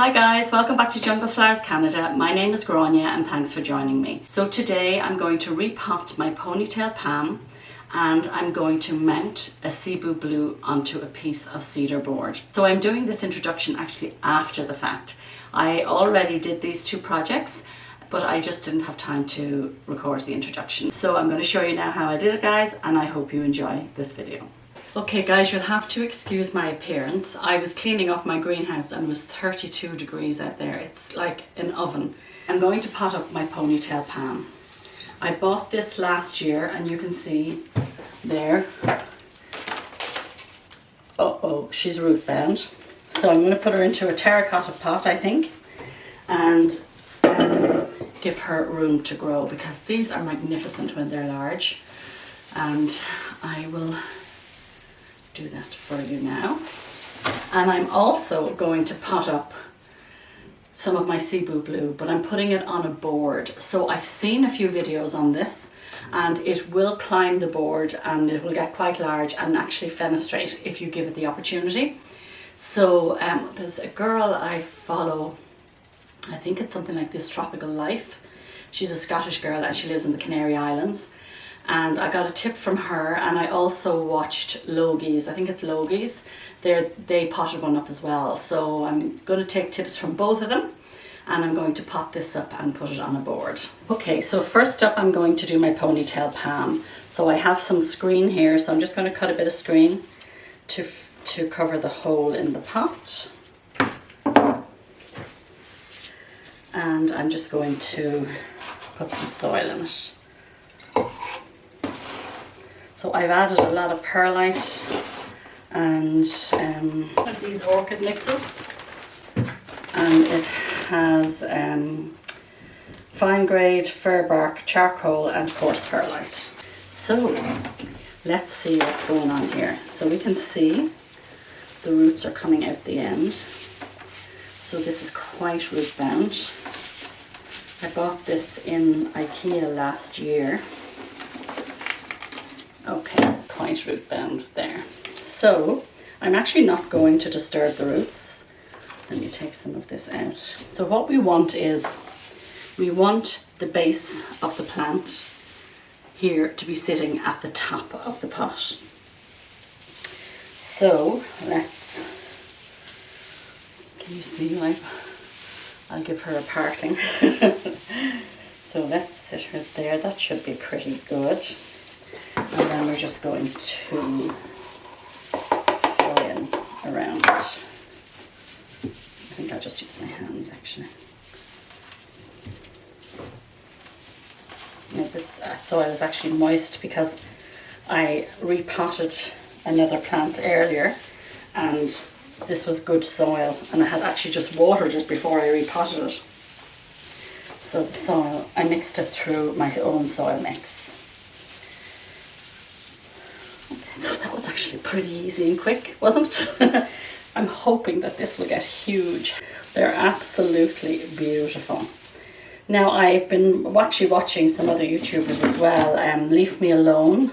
Hi guys, welcome back to Jungle Flowers Canada. My name is Grania and thanks for joining me. So today I'm going to repot my ponytail palm and I'm going to mount a Cebu blue onto a piece of cedar board. So I'm doing this introduction actually after the fact. I already did these two projects, but I just didn't have time to record the introduction. So I'm going to show you now how I did it, guys, and I hope you enjoy this video. Okay guys, you'll have to excuse my appearance. I was cleaning up my greenhouse and it was 32 degrees out there. It's like an oven. I'm going to pot up my ponytail palm. I bought this last year and you can see there. Uh-oh, she's root bound. So I'm going to put her into a terracotta pot, I think, and give her room to grow because these are magnificent when they're large. And I will do that for you now. And I'm also going to pot up some of my Cebu blue, but I'm putting it on a board. So I've seen a few videos on this and it will climb the board and it will get quite large and actually fenestrate if you give it the opportunity. So there's a girl I follow, I think it's something like This Tropical Life. She's a Scottish girl and she lives in the Canary Islands. And I got a tip from her, and I also watched Logie's, I think it's Logie's, they potted one up as well. So I'm going to take tips from both of them and I'm going to pot this up and put it on a board. Okay, so first up I'm going to do my ponytail palm. So I have some screen here, so I'm just going to cut a bit of screen to cover the hole in the pot. And I'm just going to put some soil in it. So I've added a lot of perlite and these orchid mixes, and it has fine grade, fir bark, charcoal and coarse perlite. So let's see what's going on here. So we can see the roots are coming out the end. So this is quite root bound. I bought this in IKEA last year. Okay, quite root bound there. So I'm actually not going to disturb the roots. Let me take some of this out. So what we want is, we want the base of the plant here to be sitting at the top of the pot. So let's, can you see, like, I'll give her a parting. So let's sit her there, that should be pretty good. And then we're just going to fill in around it. I think I'll just use my hands actually. Now this soil is actually moist because I repotted another plant earlier and this was good soil and I had actually just watered it before I repotted it. So the soil, I mixed it through my own soil mix. So that was actually pretty easy and quick, wasn't it? I'm hoping that this will get huge. They're absolutely beautiful. Now I've been actually watching some other YouTubers as well, Leave Me Alone.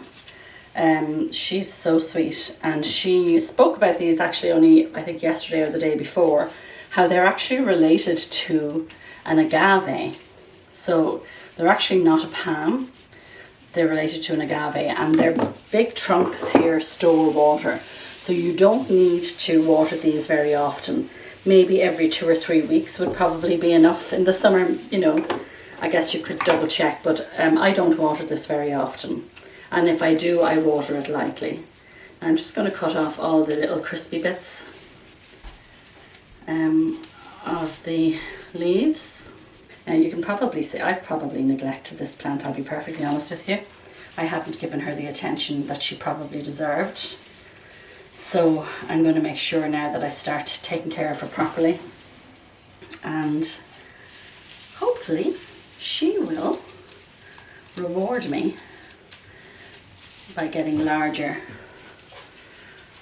She's so sweet and she spoke about these actually only I think yesterday or the day before, how they're actually related to an agave. So they're actually not a palm. They're related to an agave and their big trunks here store water. So you don't need to water these very often. Maybe every 2 or 3 weeks would probably be enough. In the summer, you know, I guess you could double check, but I don't water this very often. And if I do, I water it lightly. I'm just going to cut off all the little crispy bits of the leaves. Now you can probably see, I've probably neglected this plant, I'll be perfectly honest with you. I haven't given her the attention that she probably deserved. So I'm going to make sure now that I start taking care of her properly. And hopefully she will reward me by getting larger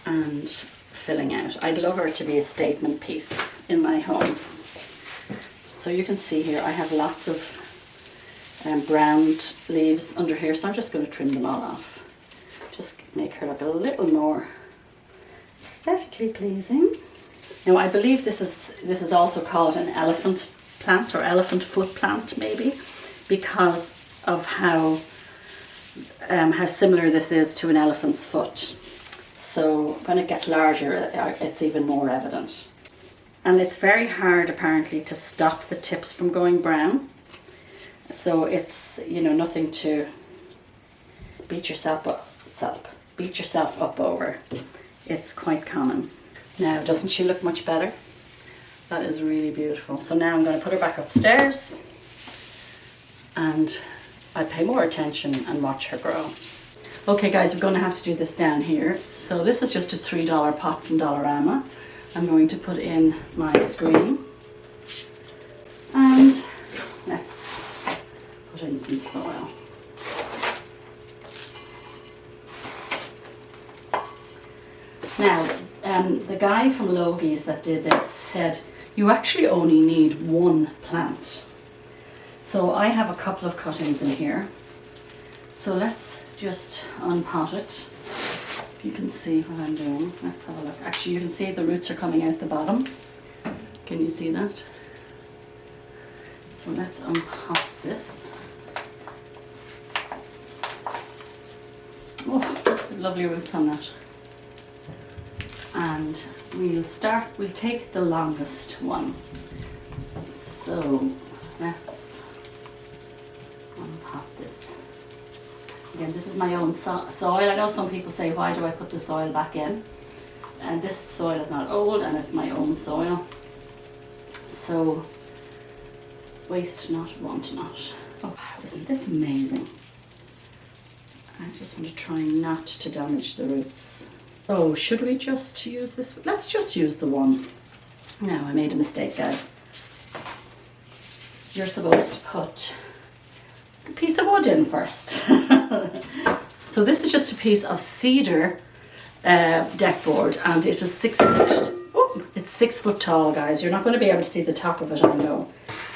and filling out. I'd love her to be a statement piece in my home. So you can see here I have lots of browned leaves under here, so I'm just going to trim them all off. Just make her look a little more aesthetically pleasing. Now I believe this is also called an elephant plant or elephant foot plant maybe, because of how similar this is to an elephant's foot. So when it gets larger, it's even more evident. And it's very hard apparently to stop the tips from going brown. So it's, you know, nothing to beat yourself up over. It's quite common. Now, doesn't she look much better? That is really beautiful. So now I'm going to put her back upstairs and I pay more attention and watch her grow. Okay guys, we're going to have to do this down here. So this is just a $3 pot from Dollarama. I'm going to put in my screen and let's put in some soil. Now, the guy from Logie's that did this said you actually only need one plant. So I have a couple of cuttings in here. So let's just unpot it. If you can see what I'm doing, let's have a look. Actually, you can see the roots are coming out the bottom. Can you see that? So let's unpot this. Oh, lovely roots on that. And we'll take the longest one. So let's unpot this. Again, this is my own soil. I know some people say, why do I put the soil back in? And this soil is not old and it's my own soil. So waste not, want not. Oh, isn't this amazing? I just want to try not to damage the roots. Oh, should we just use this? Let's just use the one. No, I made a mistake, guys. You're supposed to put a piece of wood in first. So this is just a piece of cedar deck board, and it is 6 foot. Oh, it's 6 foot tall, guys. You're not going to be able to see the top of it, I know.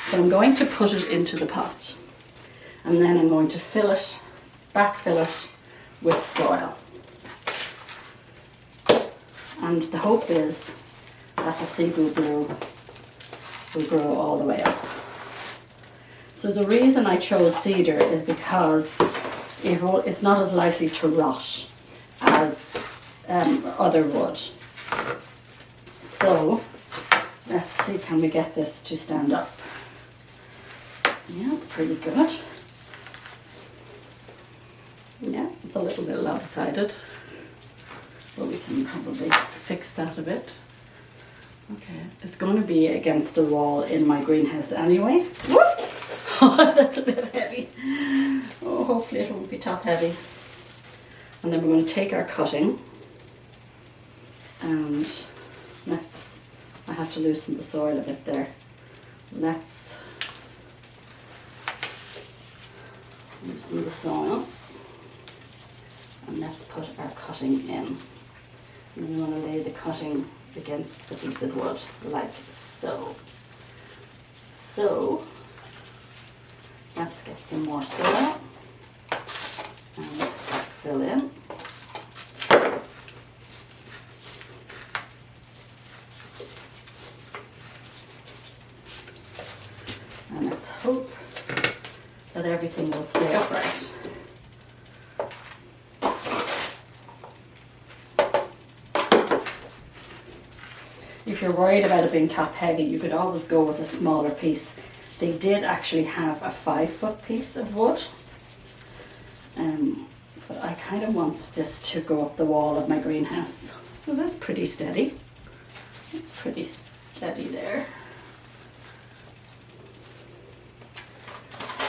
So I'm going to put it into the pot, and then I'm going to backfill it with soil. And the hope is that the Cebu blue will grow all the way up. So the reason I chose cedar is because it's not as likely to rot as other wood. So let's see, can we get this to stand up? Yeah, it's pretty good. Yeah, it's a little bit lopsided, but we can probably fix that a bit. Okay, it's going to be against a wall in my greenhouse anyway. Whoop! Oh, that's a bit heavy. Oh, hopefully it won't be top heavy. And then we're going to take our cutting and I have to loosen the soil a bit there. Let's loosen the soil and let's put our cutting in. And we want to lay the cutting against the piece of wood like so. So let's get some more soil and fill in. And let's hope that everything will stay upright. If you're worried about it being top heavy, you could always go with a smaller piece. They did actually have a 5 foot piece of wood, but I kind of want this to go up the wall of my greenhouse. Well, that's pretty steady. It's pretty steady there.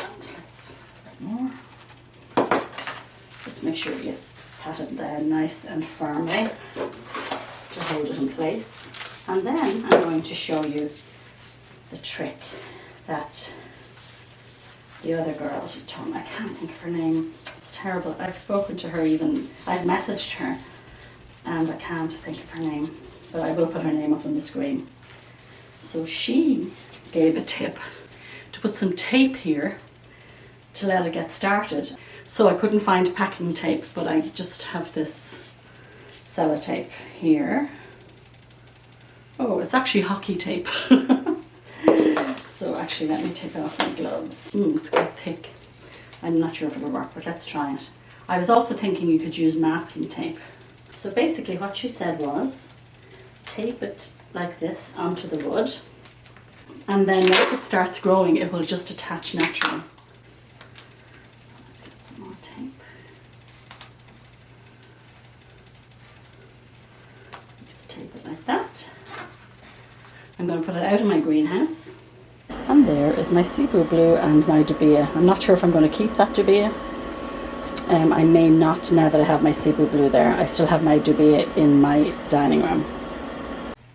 And let's put a bit more. Just make sure you pat it down nice and firmly to hold it in place. And then I'm going to show you the trick that the other girl told me. I can't think of her name. It's terrible. I've spoken to her even. I've messaged her and I can't think of her name. But I will put her name up on the screen. So she gave a tip to put some tape here to let it get started. So I couldn't find packing tape, but I just have this sellotape here. Oh, it's actually hockey tape. So actually, let me take off my gloves. It's quite thick. I'm not sure if it'll work, but let's try it. I was also thinking you could use masking tape. So basically what she said was, tape it like this onto the wood, and then once it starts growing, it will just attach naturally. So let's get some more tape. Just tape it like that. I'm going to put it out of my greenhouse. And there is my Cebu blue and my dubia. I'm not sure if I'm going to keep that dubia. I may not, now that I have my Cebu blue there. I still have my dubia in my dining room.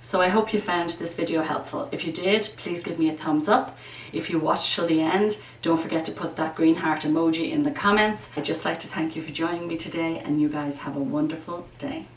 So I hope you found this video helpful. If you did, please give me a thumbs up. If you watched till the end, don't forget to put that green heart emoji in the comments. I'd just like to thank you for joining me today, and you guys have a wonderful day.